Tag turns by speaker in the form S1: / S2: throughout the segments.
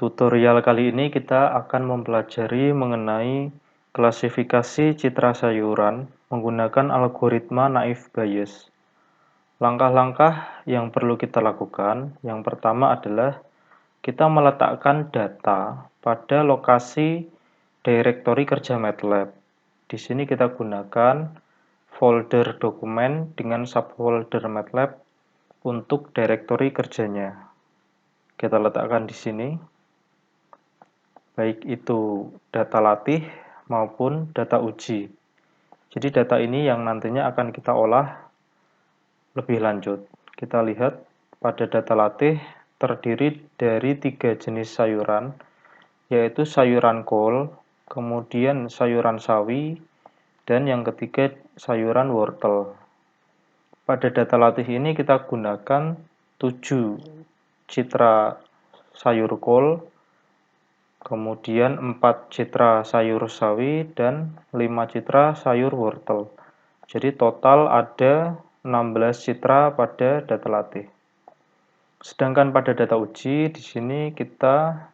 S1: Tutorial kali ini kita akan mempelajari mengenai klasifikasi citra sayuran menggunakan algoritma Naive Bayes. Langkah-langkah yang perlu kita lakukan, yang pertama adalah kita meletakkan data pada lokasi direktori kerja MATLAB. Di sini kita gunakan folder dokumen dengan subfolder MATLAB untuk direktori kerjanya. Kita letakkan di sini, baik itu data latih maupun data uji. Jadi data ini yang nantinya akan kita olah lebih lanjut. Kita lihat pada data latih terdiri dari 3 jenis sayuran, yaitu sayuran kol, kemudian sayuran sawi, dan yang ketiga sayuran wortel. Pada data latih ini kita gunakan 7 citra sayur kol, kemudian 4 citra sayur sawi, dan 5 citra sayur wortel. Jadi total ada 16 citra pada data latih. Sedangkan pada data uji, di sini kita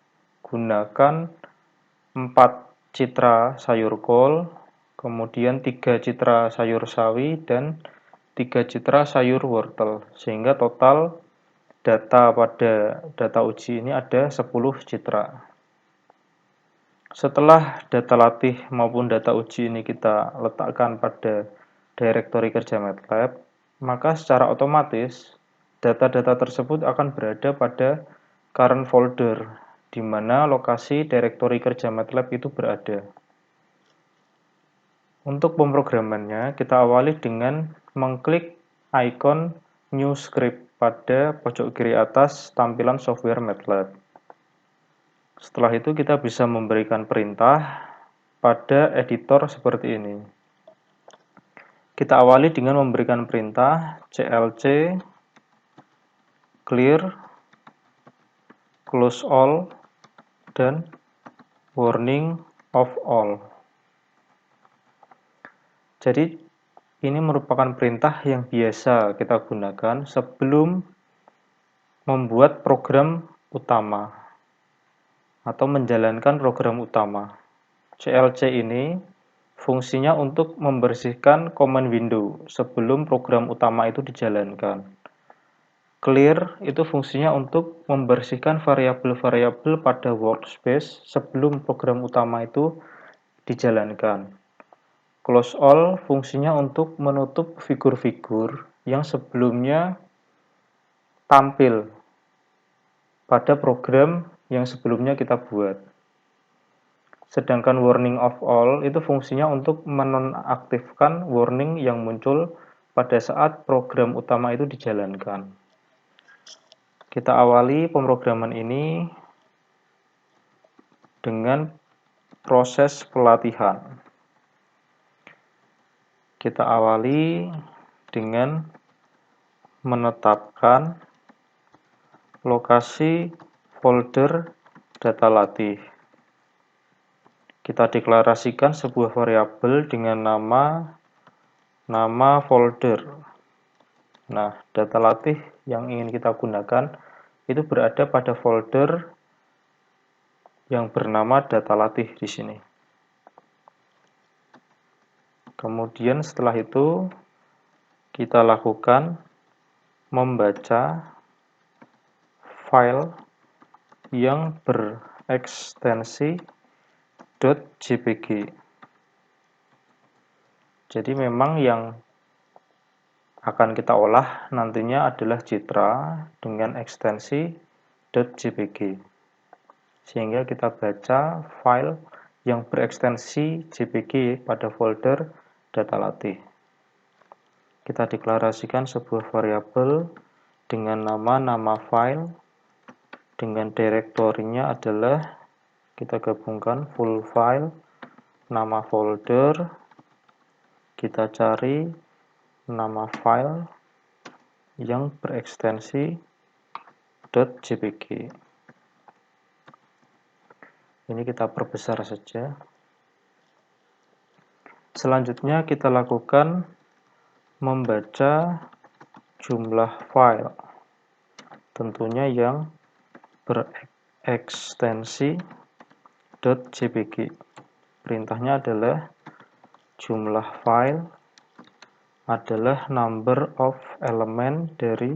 S1: gunakan 4 citra sayur kol, kemudian 3 citra sayur sawi, dan 3 citra sayur wortel. Sehingga total data pada data uji ini ada 10 citra. Setelah data latih maupun data uji ini kita letakkan pada direktori kerja MATLAB, maka secara otomatis data-data tersebut akan berada pada current folder, di mana lokasi direktori kerja MATLAB itu berada. Untuk pemrogramannya, kita awali dengan mengklik ikon New Script pada pojok kiri atas tampilan software MATLAB. Setelah itu kita bisa memberikan perintah pada editor seperti ini. Kita awali dengan memberikan perintah clc clear, close all, dan warning of all. Jadi ini merupakan perintah yang biasa kita gunakan sebelum membuat program utama atau menjalankan program utama. clc ini fungsinya untuk membersihkan command window sebelum program utama itu dijalankan. Clear itu fungsinya untuk membersihkan variabel-variabel pada workspace sebelum program utama itu dijalankan. Close all fungsinya untuk menutup figur-figur yang sebelumnya tampil pada program yang sebelumnya kita buat. Sedangkan warning of all itu fungsinya untuk menonaktifkan warning yang muncul pada saat program utama itu dijalankan. Kita awali pemrograman ini dengan proses pelatihan. Kita awali dengan menetapkan lokasi folder data latih. Kita deklarasikan sebuah variabel dengan nama folder. Nah, data latih yang ingin kita gunakan itu berada pada folder yang bernama data latih di sini. Kemudian setelah itu kita lakukan membaca file yang berekstensi .jpg. Jadi memang yang akan kita olah nantinya adalah citra dengan ekstensi .jpg. Sehingga kita baca file yang berekstensi jpg pada folder data latih. Kita deklarasikan sebuah variabel dengan nama file, dengan direktorinya adalah kita gabungkan full file, nama folder, kita cari nama file yang berekstensi .jpg. Ini kita perbesar saja. Selanjutnya kita lakukan membaca jumlah file, tentunya yang ekstensi.jpg. Perintahnya adalah jumlah file adalah number of element dari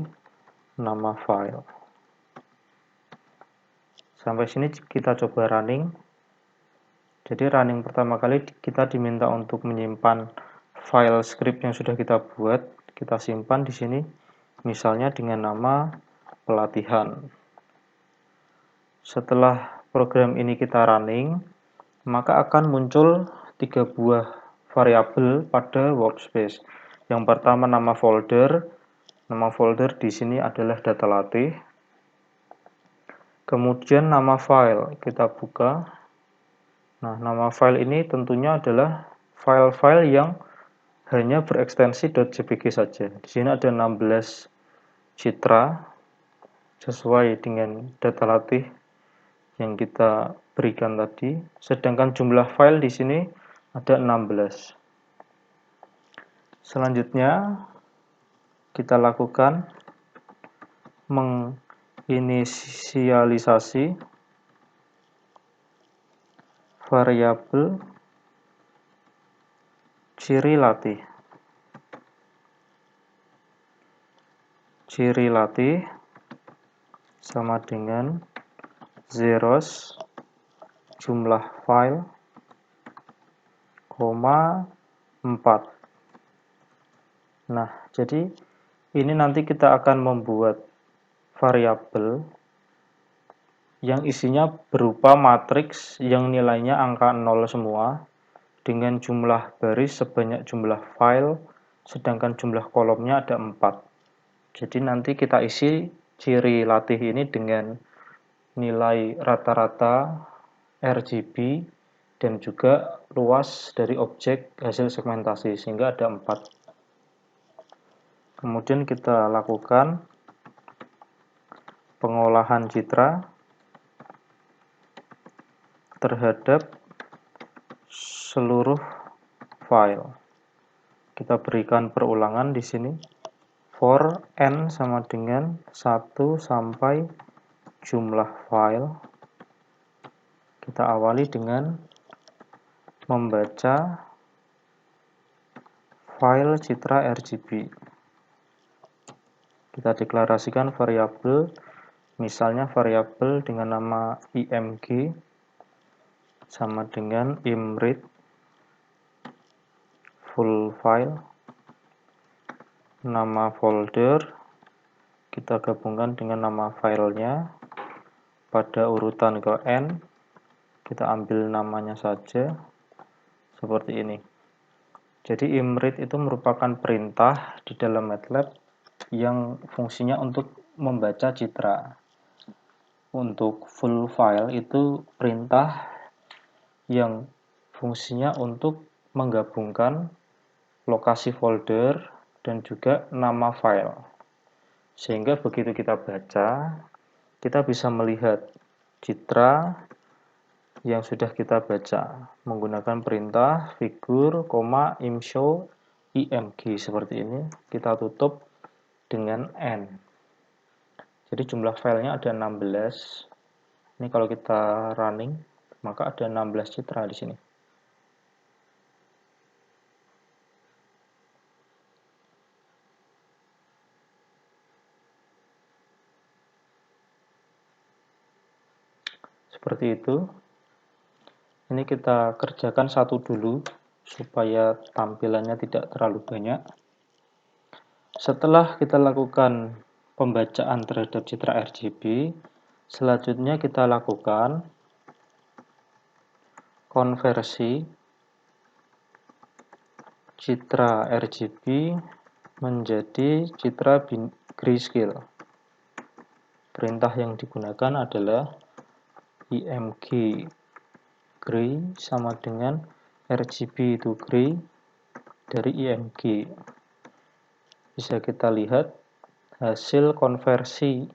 S1: nama file. Sampai sini kita coba running. Jadi running pertama kali kita diminta untuk menyimpan file script yang sudah kita buat. Kita simpan di sini, misalnya dengan nama pelatihan. Setelah program ini kita running, maka akan muncul 3 buah variabel pada workspace. Yang pertama nama folder. Nama folder di sini adalah data latih. Kemudian nama file, kita buka. Nah, nama file ini tentunya adalah file-file yang hanya berekstensi .jpg saja. Di sini ada 16 citra sesuai dengan data latih yang kita berikan tadi, sedangkan jumlah file di sini ada 16. Selanjutnya kita lakukan menginisialisasi variabel ciri latih. Ciri latih sama dengan zeros jumlah file, 4. Nah, jadi ini nanti kita akan membuat variabel yang isinya berupa matriks yang nilainya angka 0 semua dengan jumlah baris sebanyak jumlah file, sedangkan jumlah kolomnya ada 4. Jadi nanti kita isi ciri latih ini dengan nilai rata-rata RGB dan juga luas dari objek hasil segmentasi, sehingga ada 4. Kemudian kita lakukan pengolahan citra terhadap seluruh file. Kita berikan perulangan di sini. For n sama dengan 1 sampai jumlah file. Kita awali dengan membaca file citra RGB. Kita deklarasikan variabel, misalnya variabel dengan nama img sama dengan imread full file. Nama folder kita gabungkan dengan nama filenya pada urutan ke n. Kita ambil namanya saja seperti ini. Jadi imread itu merupakan perintah di dalam MATLAB yang fungsinya untuk membaca citra. Untuk full file itu perintah yang fungsinya untuk menggabungkan lokasi folder dan juga nama file. Sehingga begitu kita baca, kita bisa melihat citra yang sudah kita baca menggunakan perintah figur, imshow, img seperti ini. Kita tutup dengan n. Jadi jumlah filenya ada 16. Ini kalau kita running, maka ada 16 citra di sini. Seperti itu. Ini kita kerjakan satu dulu supaya tampilannya tidak terlalu banyak. Setelah kita lakukan pembacaan terhadap citra RGB, selanjutnya kita lakukan konversi citra RGB menjadi citra grayscale. Perintah yang digunakan adalah img gray sama dengan RGB itu gray dari img. Bisa kita lihat hasil konversi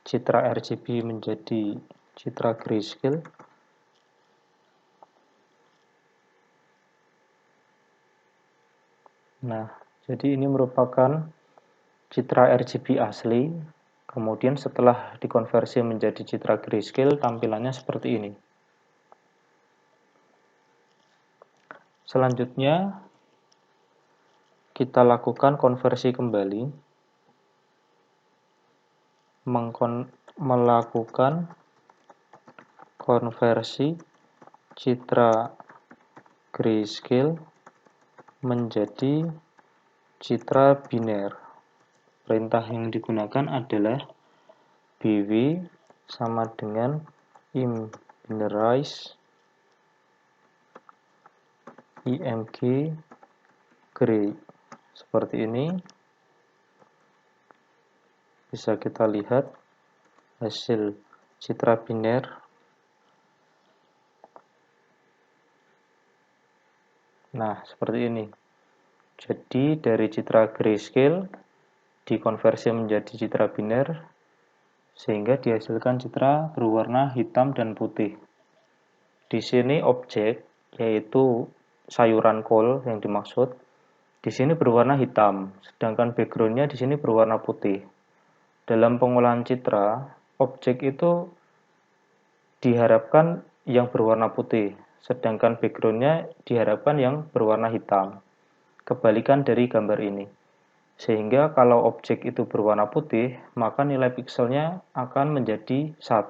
S1: citra RGB menjadi citra grayscale. Nah, jadi ini merupakan citra RGB asli Kemudian setelah dikonversi menjadi citra grayscale, tampilannya seperti ini. Selanjutnya, kita lakukan konversi kembali, melakukan konversi citra grayscale menjadi citra biner. Perintah yang digunakan adalah bw sama dengan imbinerize img gray. Seperti ini. Bisa kita lihat hasil citra biner. Nah, seperti ini. Jadi dari citra grayscale dikonversi menjadi citra biner sehingga dihasilkan citra berwarna hitam dan putih. Di sini objek yaitu sayuran kol yang dimaksud di sini berwarna hitam, sedangkan backgroundnya di sini berwarna putih. Dalam pengolahan citra, objek itu diharapkan yang berwarna putih, sedangkan backgroundnya diharapkan yang berwarna hitam. Kebalikan dari gambar ini. Sehingga kalau objek itu berwarna putih, maka nilai pikselnya akan menjadi 1.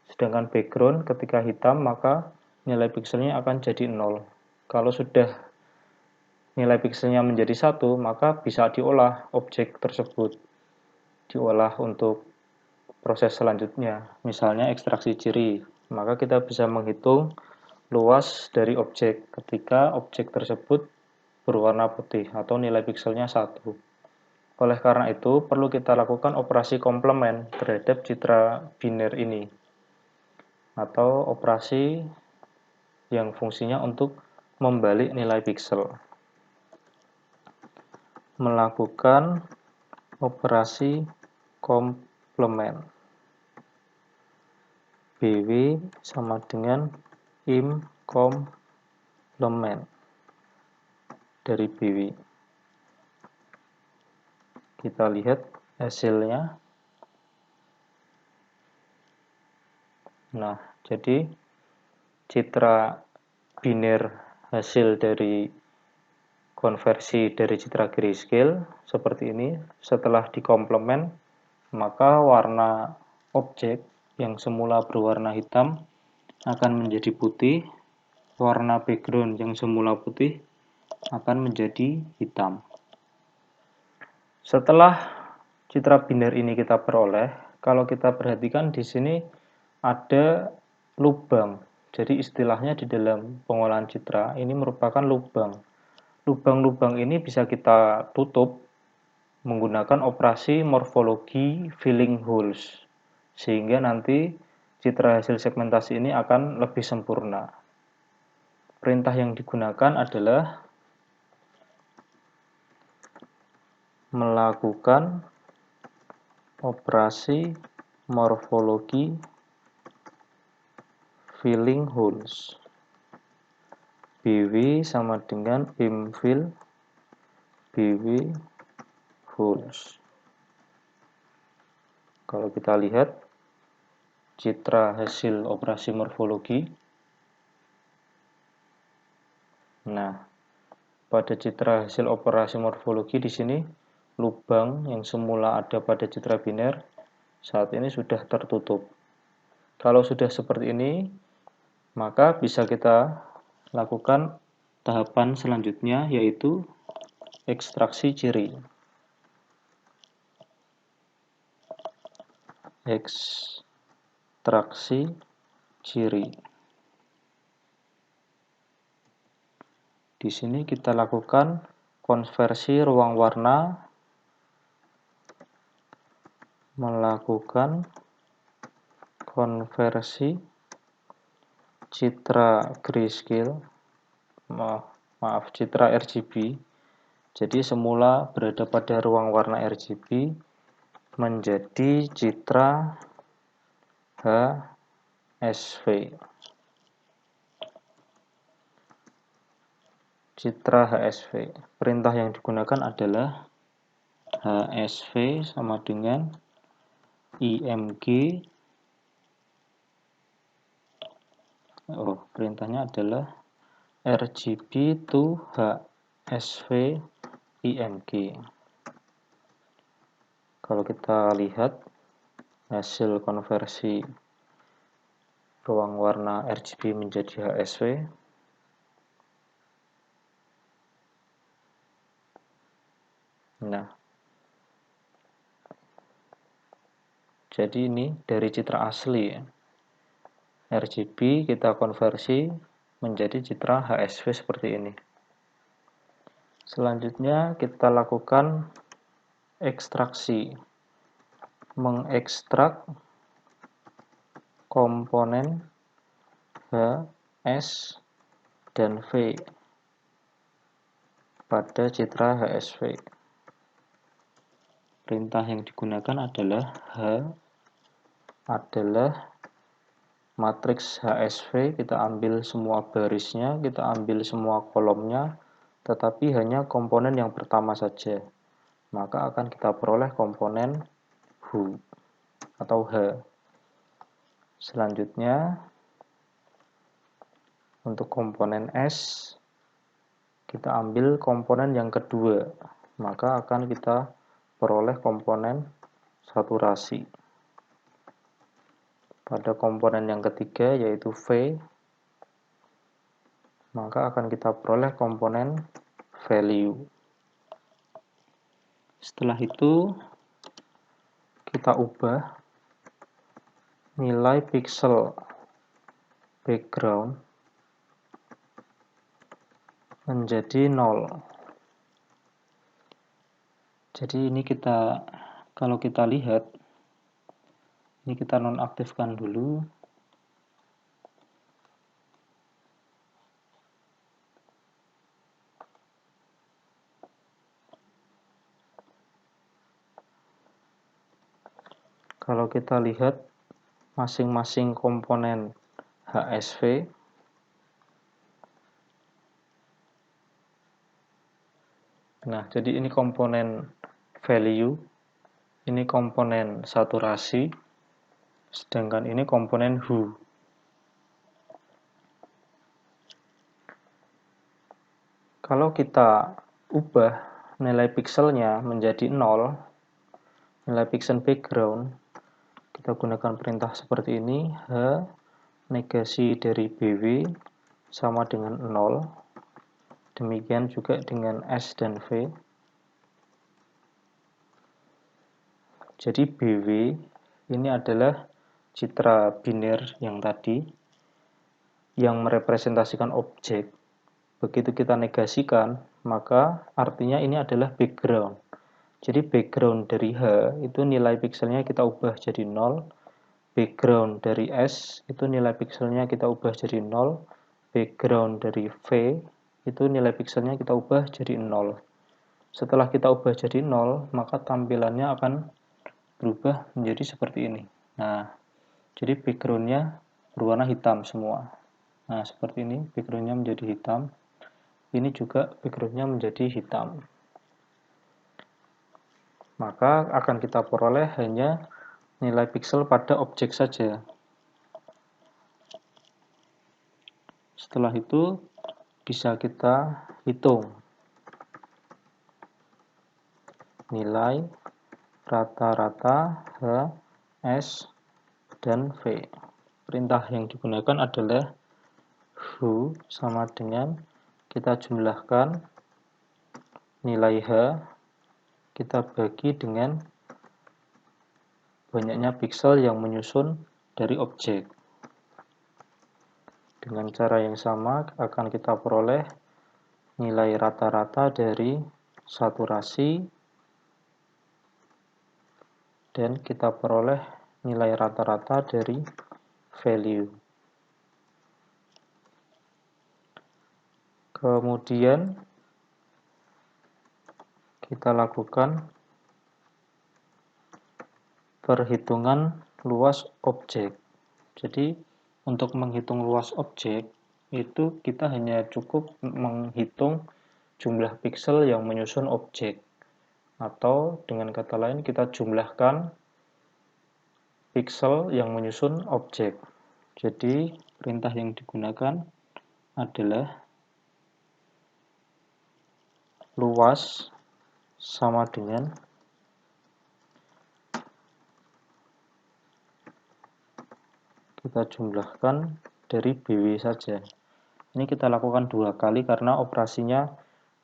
S1: Sedangkan background ketika hitam, maka nilai pikselnya akan jadi 0. Kalau sudah nilai pikselnya menjadi 1, maka bisa diolah objek tersebut. Diolah untuk proses selanjutnya, misalnya ekstraksi ciri. Maka kita bisa menghitung luas dari objek ketika objek tersebut berwarna putih atau nilai pikselnya 1. Oleh karena itu, perlu kita lakukan operasi komplement terhadap citra biner ini atau operasi yang fungsinya untuk membalik nilai piksel. Melakukan operasi komplement. BW sama dengan im komplement dari BW. Kita lihat hasilnya. Nah, jadi citra biner hasil dari konversi dari citra grayscale seperti ini. Setelah dikomplement, maka warna objek yang semula berwarna hitam akan menjadi putih, warna background yang semula putih akan menjadi hitam. Setelah citra biner ini kita peroleh, kalau kita perhatikan di sini ada lubang. Jadi istilahnya di dalam pengolahan citra ini merupakan lubang. Lubang-lubang ini bisa kita tutup menggunakan operasi morfologi filling holes. Sehingga nanti citra hasil segmentasi ini akan lebih sempurna. Perintah yang digunakan adalah melakukan operasi morfologi filling holes. BW sama dengan imfill BW holes. Kalau kita lihat citra hasil operasi morfologi. Nah, pada citra hasil operasi morfologi di sini lubang yang semula ada pada citra biner saat ini sudah tertutup. Kalau sudah seperti ini, maka bisa kita lakukan tahapan selanjutnya yaitu ekstraksi ciri. Ekstraksi ciri. Di sini kita lakukan konversi ruang warna, melakukan konversi citra grayscale, citra RGB. Jadi semula berada pada ruang warna RGB menjadi citra HSV. Citra HSV. Perintah yang digunakan adalah HSV sama dengan img. Perintahnya adalah RGB to HSV img. Kalau kita lihat hasil konversi ruang warna RGB menjadi HSV, nah, jadi ini dari citra asli ya. RGB kita konversi menjadi citra HSV seperti ini. Selanjutnya kita lakukan ekstraksi, mengekstrak komponen H, S, dan V pada citra HSV. Perintah yang digunakan adalah H adalah matriks HSV, kita ambil semua barisnya, kita ambil semua kolomnya, tetapi hanya komponen yang pertama saja. Maka akan kita peroleh komponen H atau H. Selanjutnya, untuk komponen S, kita ambil komponen yang kedua, maka akan kita peroleh komponen saturasi. Pada komponen yang ketiga, yaitu V, maka akan kita peroleh komponen value. Setelah itu, kita ubah nilai pixel background menjadi 0. Jadi ini kalau kita lihat, ini kita nonaktifkan dulu. Kalau kita lihat masing-masing komponen HSV, nah jadi ini komponen value, ini komponen saturasi, sedangkan ini komponen hue. Kalau kita ubah nilai pixelnya menjadi 0, nilai pixel background, kita gunakan perintah seperti ini, H negasi dari BW sama dengan 0, demikian juga dengan S dan V. Jadi BW ini adalah citra biner yang tadi, yang merepresentasikan objek. Begitu kita negasikan, maka artinya ini adalah background. Jadi background dari H itu nilai pixelnya kita ubah jadi 0, background dari S itu nilai pixelnya kita ubah jadi 0, background dari V itu nilai pixelnya kita ubah jadi 0. Setelah kita ubah jadi 0, maka tampilannya akan berubah menjadi seperti ini. Nah, jadi backgroundnya berwarna hitam semua. Nah, seperti ini backgroundnya menjadi hitam. Ini juga backgroundnya menjadi hitam. Maka akan kita peroleh hanya nilai pixel pada objek saja. Setelah itu bisa kita hitung nilai rata-rata H, S, dan V. Perintah yang digunakan adalah H sama dengan kita jumlahkan nilai H, kita bagi dengan banyaknya pixel yang menyusun dari objek. Dengan cara yang sama akan kita peroleh nilai rata-rata dari saturasi dan kita peroleh nilai rata-rata dari value. Kemudian kita lakukan perhitungan luas objek. Jadi untuk menghitung luas objek itu kita hanya cukup menghitung jumlah pixel yang menyusun objek, atau dengan kata lain kita jumlahkan pixel yang menyusun objek. Jadi perintah yang digunakan adalah luas sama dengan kita jumlahkan dari BW saja. Ini kita lakukan 2 kali karena operasinya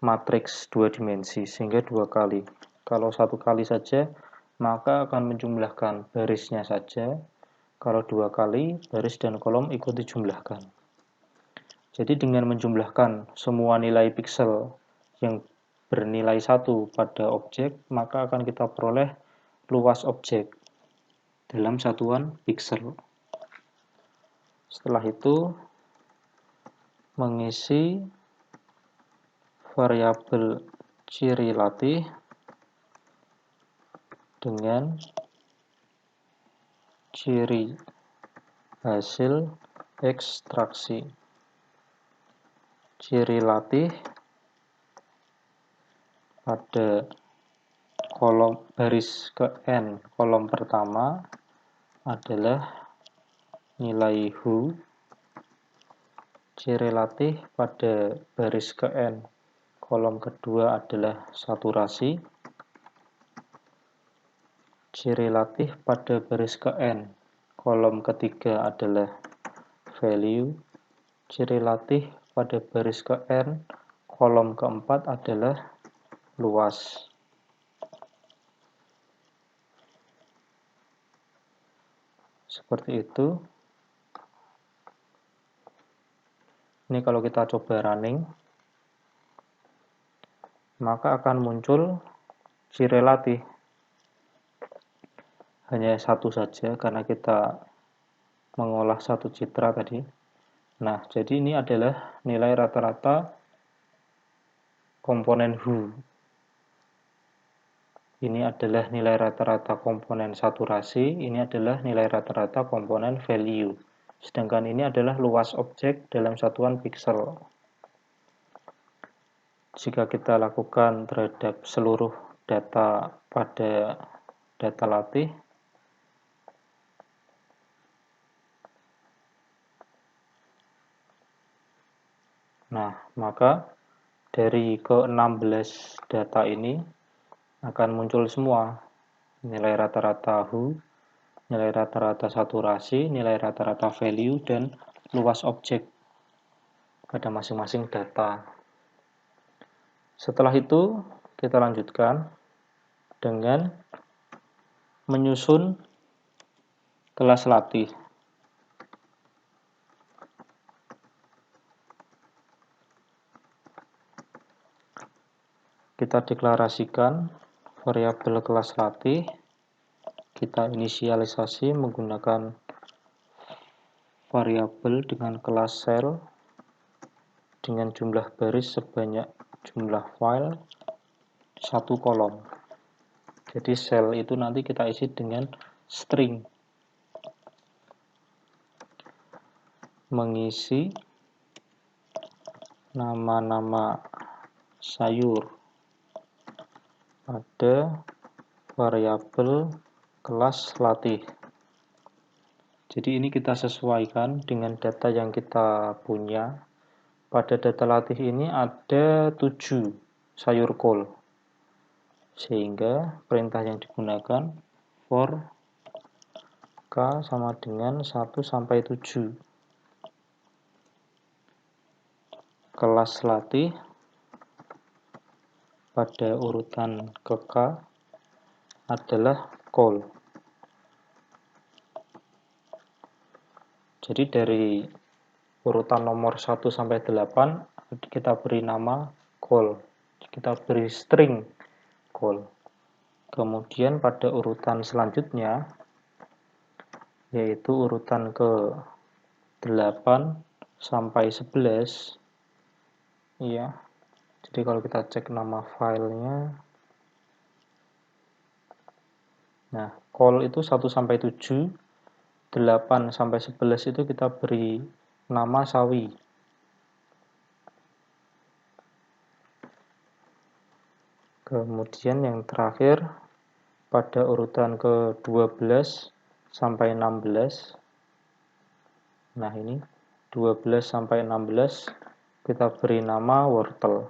S1: matriks 2 dimensi, sehingga 2 kali. Kalau 1 kali saja, maka akan menjumlahkan barisnya saja. Kalau 2 kali, baris dan kolom ikut dijumlahkan. Jadi dengan menjumlahkan semua nilai pixel yang bernilai 1 pada objek, maka akan kita peroleh luas objek dalam satuan pixel. Setelah itu, mengisi variabel ciri latih dengan ciri hasil ekstraksi. Ciri latih pada kolom baris ke N kolom pertama adalah nilai HU. Ciri latih pada baris ke N kolom kedua adalah saturasi. Ciri latih pada baris ke N kolom ketiga adalah value. Ciri latih pada baris ke N kolom keempat adalah luas. Seperti itu. Ini kalau kita coba running, maka akan muncul ciri latih. Hanya satu saja karena kita mengolah satu citra tadi. Nah, jadi ini adalah nilai rata-rata komponen HU. Ini adalah nilai rata-rata komponen saturasi, ini adalah nilai rata-rata komponen value. Sedangkan ini adalah luas objek dalam satuan pixel. Jika kita lakukan terhadap seluruh data pada data latih, nah, maka dari ke-16 data ini akan muncul semua nilai rata-rata HU, nilai rata-rata saturasi, nilai rata-rata value, dan luas objek pada masing-masing data. Setelah itu, kita lanjutkan dengan menyusun kelas latih. Kita deklarasikan variabel kelas latih. Kita inisialisasi menggunakan variabel dengan kelas cell dengan jumlah baris sebanyak jumlah file 1 kolom. Jadi cell itu nanti kita isi dengan string. Mengisi nama-nama sayur pada variabel kelas latih. Jadi ini kita sesuaikan dengan data yang kita punya. Pada data latih ini ada 7 sayur kol. Sehingga perintah yang digunakan for k sama dengan 1 sampai 7. Kelas latih pada urutan ke k adalah kol. Jadi dari urutan nomor 1 sampai 8 kita beri nama call. Kita beri string call. Kemudian pada urutan selanjutnya yaitu urutan ke 8 sampai 11 ya. Jadi kalau kita cek nama filenya, nah call itu 1 sampai 7, 8 sampai 11 itu kita beri nama sawi. Kemudian yang terakhir pada urutan ke-12 sampai 16. Nah, ini 12 sampai 16 kita beri nama wortel.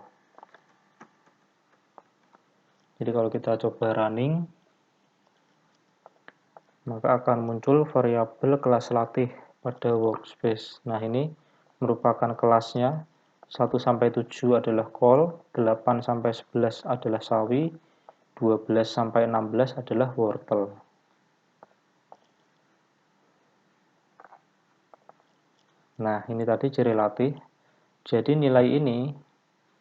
S1: Jadi kalau kita coba running, maka akan muncul variabel kelas latih pada workspace. Nah, ini merupakan kelasnya. 1 sampai 7 adalah kol, 8 sampai 11 adalah sawi, 12 sampai 16 adalah wortel. Nah, ini tadi ciri latih. Jadi nilai ini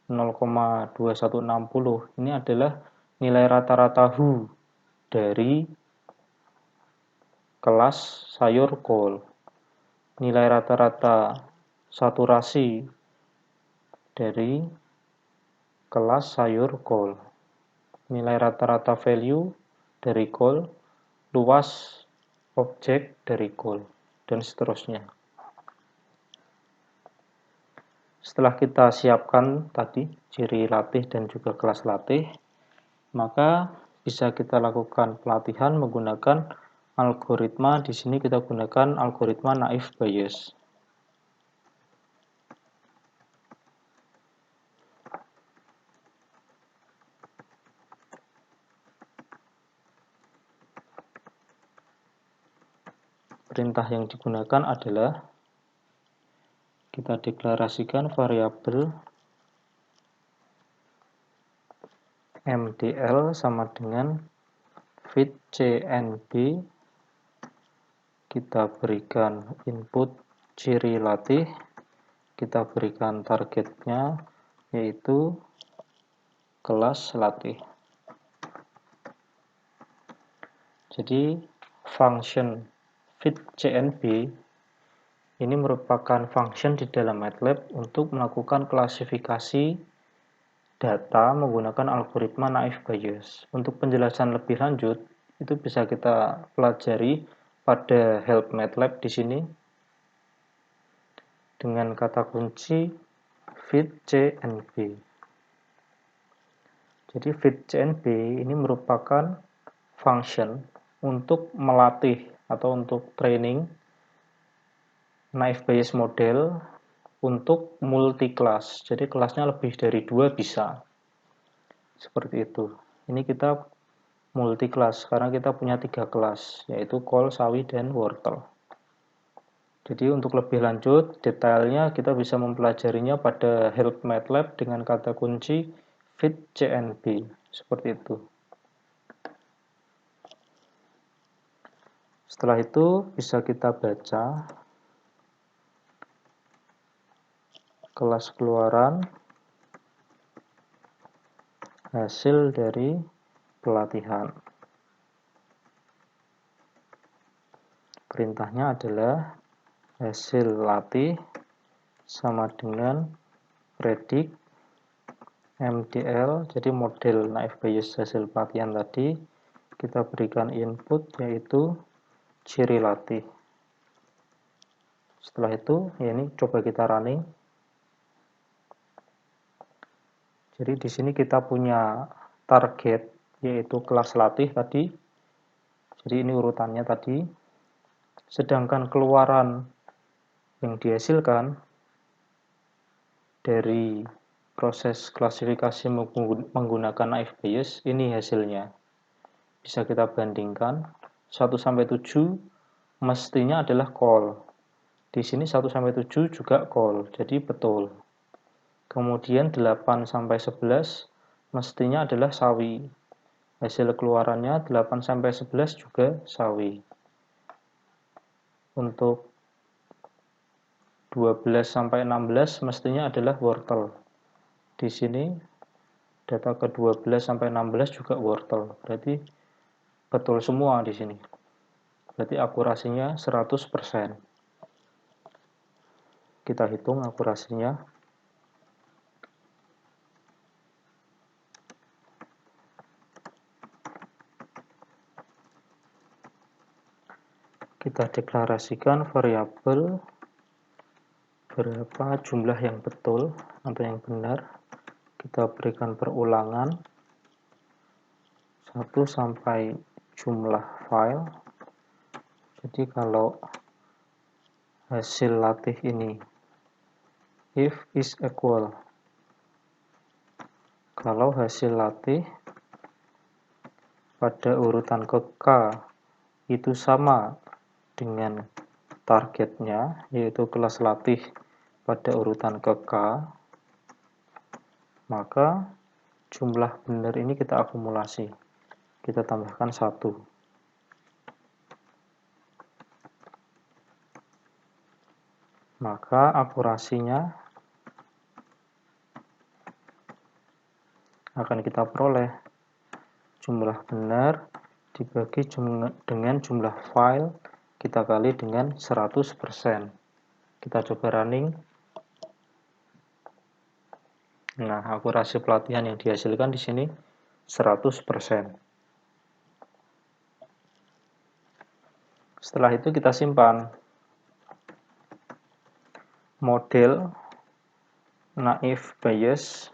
S1: 0,2160 ini adalah nilai rata-rata HU dari kelas sayur kol. Nilai rata-rata saturasi dari kelas sayur kol. Nilai rata-rata value dari kol, luas objek dari kol, dan seterusnya. Setelah kita siapkan tadi ciri latih dan juga kelas latih, maka bisa kita lakukan pelatihan menggunakan algoritma. Di sini kita gunakan algoritma naive Bayes. Perintah yang digunakan adalah kita deklarasikan variabel MDL sama dengan fitcnb. Kita berikan input ciri latih, kita berikan targetnya yaitu kelas latih. Jadi function fitcnb ini merupakan function di dalam MATLAB untuk melakukan klasifikasi data menggunakan algoritma naive Bayes. Untuk penjelasan lebih lanjut, itu bisa kita pelajari pada help MATLAB di sini dengan kata kunci fitcnb. Jadi fitcnb ini merupakan function untuk melatih atau untuk training naive Bayes model untuk multi kelas. Jadi kelasnya lebih dari 2 bisa. Seperti itu. Ini kita multi kelas karena kita punya 3 kelas, yaitu kol, sawi, dan wortel. Jadi untuk lebih lanjut, detailnya kita bisa mempelajarinya pada help MATLAB dengan kata kunci fitcnb. Seperti itu. Setelah itu bisa kita baca kelas keluaran hasil dari pelatihan. Perintahnya adalah hasil latih sama dengan predict MDL, jadi model naive Bayes hasil pelatihan tadi, kita berikan input yaitu ciri latih. Setelah itu, ya ini coba kita running. Jadi di sini kita punya target yaitu kelas latih tadi. Jadi ini urutannya tadi. Sedangkan keluaran yang dihasilkan dari proses klasifikasi menggunakan naive Bayes, ini hasilnya. Bisa kita bandingkan 1 sampai 7 mestinya adalah kol. Di sini 1 sampai 7 juga kol, jadi betul. Kemudian 8 sampai 11 mestinya adalah sawi. Hasil keluarannya 8 sampai 11 juga sawi. Untuk 12 sampai 16 mestinya adalah wortel. Di sini data ke 12 sampai 16 juga wortel. Berarti betul semua di sini. Berarti akurasinya 100%. Kita hitung akurasinya. Kita deklarasikan variabel berapa jumlah yang betul atau yang benar. Kita berikan perulangan 1 sampai jumlah file. Jadi kalau hasil latih ini if is equal, kalau hasil latih pada urutan ke K itu sama dengan targetnya, yaitu kelas latih pada urutan ke K, maka jumlah benar ini kita akumulasi. Kita tambahkan 1. Maka akurasinya akan kita peroleh jumlah benar dibagi dengan jumlah file kita kali dengan 100%. Kita coba running. Nah, akurasi pelatihan yang dihasilkan di sini 100%. Setelah itu kita simpan. Model naive Bayes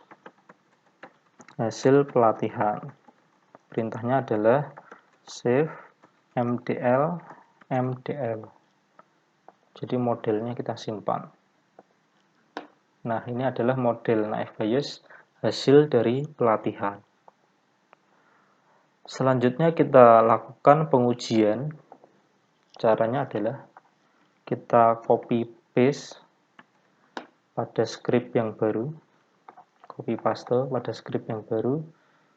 S1: hasil pelatihan. Perintahnya adalah save mdl mdl. Jadi modelnya kita simpan. Nah, ini adalah model naive Bayes hasil dari pelatihan. Selanjutnya kita lakukan pengujian. Caranya adalah kita copy paste pada script yang baru. Copy paste pada script yang baru.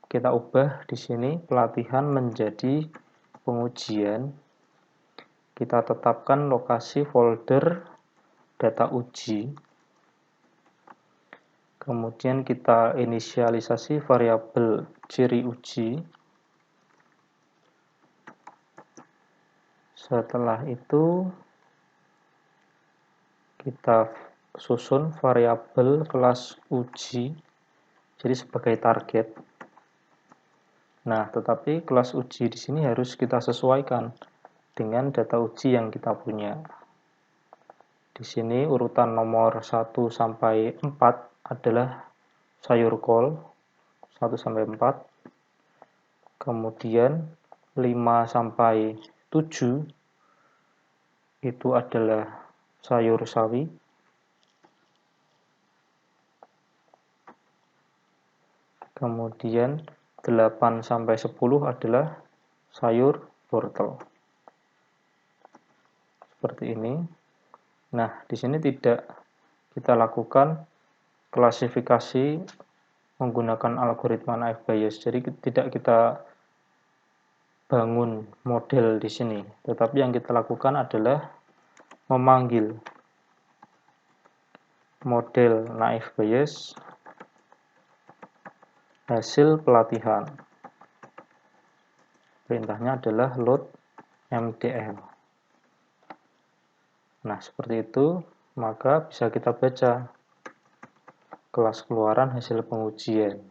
S1: Kita ubah di sini pelatihan menjadi pengujian. Kita tetapkan lokasi folder data uji. Kemudian kita inisialisasi variabel ciri uji. Setelah itu kita susun variabel kelas uji jadi sebagai target. Nah, tetapi kelas uji di sini harus kita sesuaikan dengan data uji yang kita punya. Di sini urutan nomor 1 sampai 4 adalah sayur kol 1 sampai 4. Kemudian 5 sampai 7 itu adalah sayur sawi. Kemudian 8 sampai 10 adalah sayur wortel. Seperti ini. Nah, di sini tidak kita lakukan klasifikasi menggunakan algoritma naive Bayes. Jadi tidak kita bangun model di sini. Tetapi yang kita lakukan adalah memanggil model naive Bayes hasil pelatihan. Perintahnya adalah load mdl. Nah, seperti itu, maka bisa kita baca kelas keluaran hasil pengujian.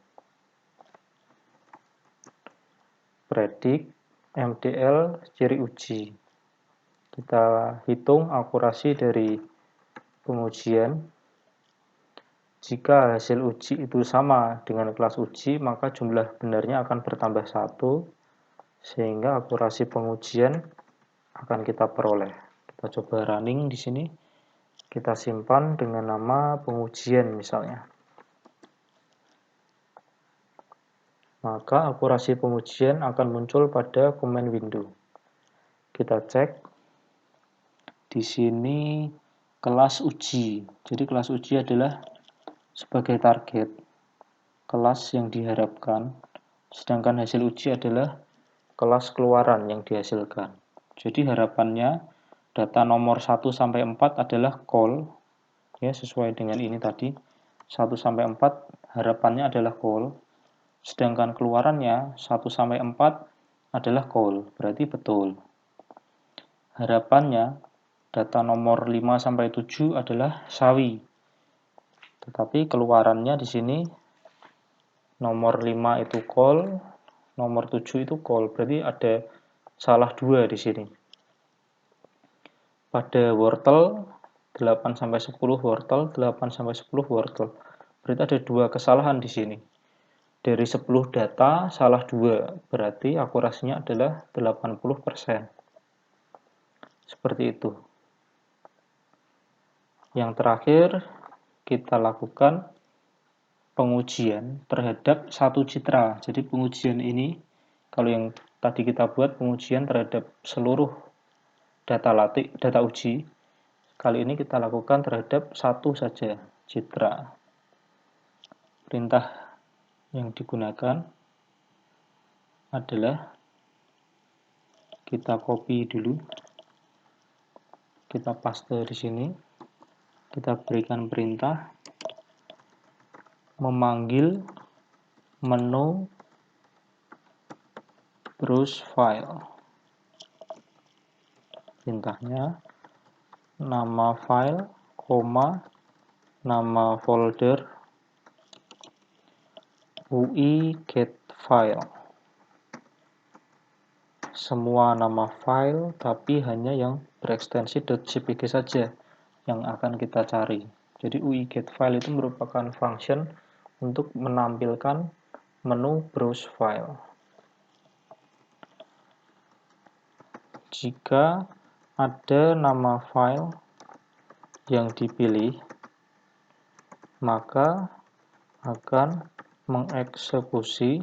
S1: Predik mdl ciri uji. Kita hitung akurasi dari pengujian. Jika hasil uji itu sama dengan kelas uji, maka jumlah benarnya akan bertambah 1, sehingga akurasi pengujian akan kita peroleh. Kita coba running di sini. Kita simpan dengan nama pengujian misalnya. Maka akurasi pengujian akan muncul pada command window. Kita cek. Di sini kelas uji. Jadi kelas uji adalah sebagai target kelas yang diharapkan, sedangkan hasil uji adalah kelas keluaran yang dihasilkan. Jadi harapannya data nomor 1 sampai 4 adalah call, ya sesuai dengan ini tadi. 1 sampai 4 harapannya adalah call, sedangkan keluarannya 1 sampai 4 adalah call, berarti betul. Harapannya data nomor 5 sampai 7 adalah sawi. Tetapi keluarannya di sini nomor 5 itu call, nomor 7 itu call. Berarti ada salah 2 di sini. Pada wortel 8 sampai 10 wortel, 8 sampai 10 wortel. Berarti ada 2 kesalahan di sini. Dari 10 data salah 2, berarti akurasinya adalah 80%. Seperti itu. Yang terakhir, kita lakukan pengujian terhadap satu citra. Jadi pengujian ini, kalau yang tadi kita buat pengujian terhadap seluruh data uji, kali ini kita lakukan terhadap satu saja citra. Perintah yang digunakan adalah kita copy dulu, kita paste di sini, kita berikan perintah memanggil menu browse file. Perintahnya nama file, nama folder, UI get file. Semua nama file, tapi hanya yang berekstensi .jpg saja yang akan kita cari. Jadi UI get file itu merupakan function untuk menampilkan menu browse file. Jika ada nama file yang dipilih, maka akan mengeksekusi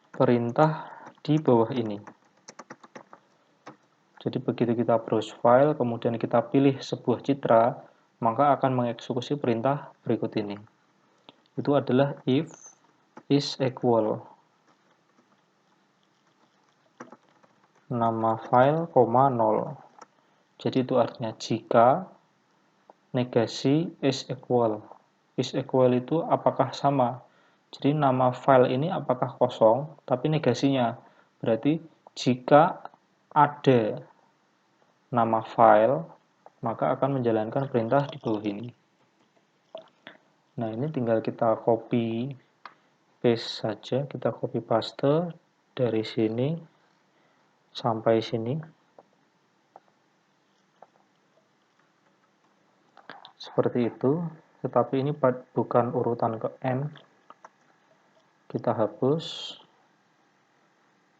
S1: perintah di bawah ini. Jadi begitu kita browse file, kemudian kita pilih sebuah citra, maka akan mengeksekusi perintah berikut ini. Itu adalah if is equal nama file, 0. Jadi itu artinya jika negasi is equal. Is equal itu apakah sama. Jadi nama file ini apakah kosong, tapi negasinya. Berarti jika ada nama file, maka akan menjalankan perintah di bawah ini. Nah, ini tinggal kita copy paste saja, kita copy paste dari sini sampai sini. Seperti itu, tetapi ini bukan urutan ke N. Kita hapus.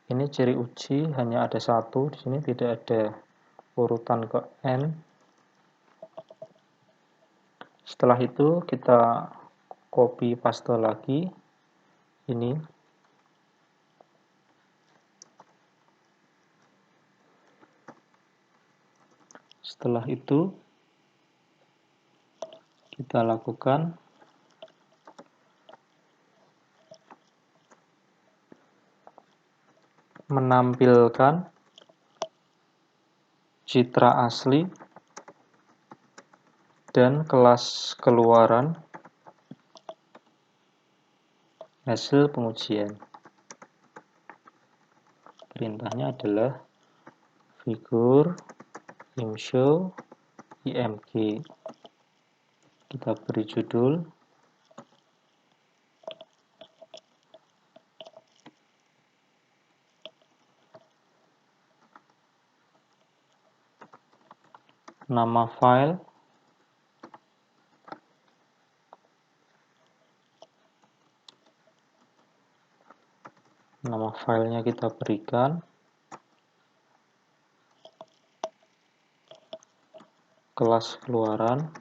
S1: Ini ciri uji hanya ada satu, di sini tidak ada urutan ke N. Setelah itu kita copy paste lagi ini. Setelah itu kita lakukan menampilkan citra asli dan kelas keluaran hasil pengujian. Perintahnya adalah figur imshow img. Kita beri judul nama file, nama filenya kita berikan, kelas keluaran,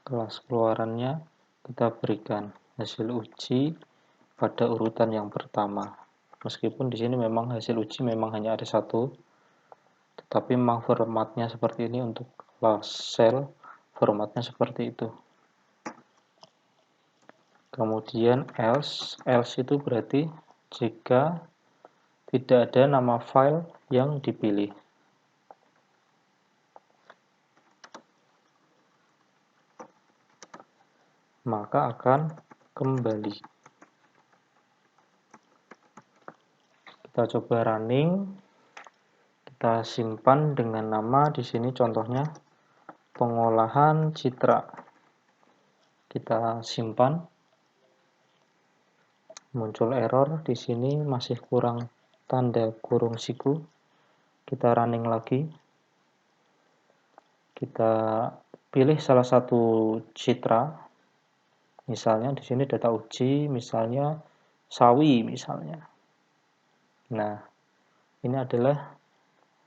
S1: kelas keluarannya kita berikan hasil uji pada urutan yang pertama. Meskipun di sini memang hasil uji memang hanya ada satu, tetapi memang formatnya seperti ini untuk kelas cell, formatnya seperti itu. Kemudian else itu berarti jika tidak ada nama file yang dipilih. Maka akan kembali. Kita coba running. Kita simpan dengan nama di sini contohnya pengolahan citra. Kita simpan. Muncul error di sini masih kurang tanda kurung siku. Kita running lagi. Kita pilih salah satu citra. Misalnya di sini data uji, misalnya sawi misalnya. Nah, ini adalah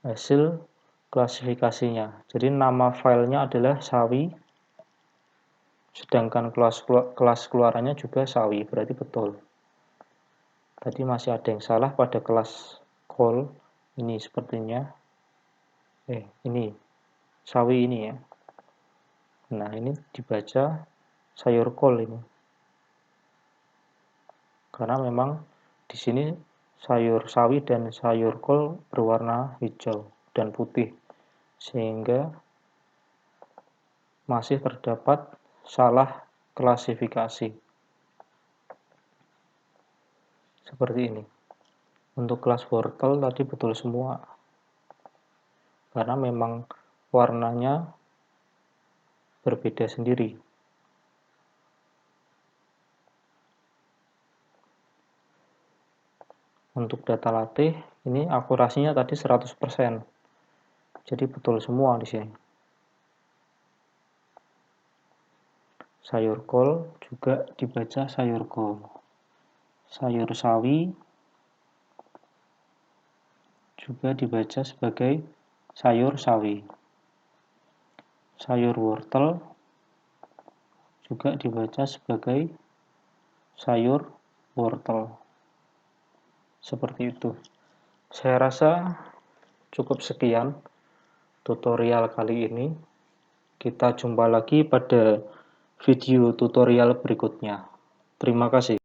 S1: hasil klasifikasinya. Jadi nama filenya adalah sawi, sedangkan kelas keluarannya juga sawi, berarti betul. Tadi masih ada yang salah pada kelas call, ini sepertinya. Ini sawi ini ya. Nah, ini dibaca sayur kol ini. Karena memang di sini sayur sawi dan sayur kol berwarna hijau dan putih, sehingga masih terdapat salah klasifikasi. Seperti ini. Untuk kelas wortel tadi betul semua. Karena memang warnanya berbeda sendiri. Untuk data latih, ini akurasinya tadi 100%. Jadi betul semua di sini. Sayur kol juga dibaca sayur kol. Sayur sawi juga dibaca sebagai sayur sawi. Sayur wortel juga dibaca sebagai sayur wortel. Seperti itu. Saya rasa cukup sekian tutorial kali ini. Kita jumpa lagi pada video tutorial berikutnya. Terima kasih.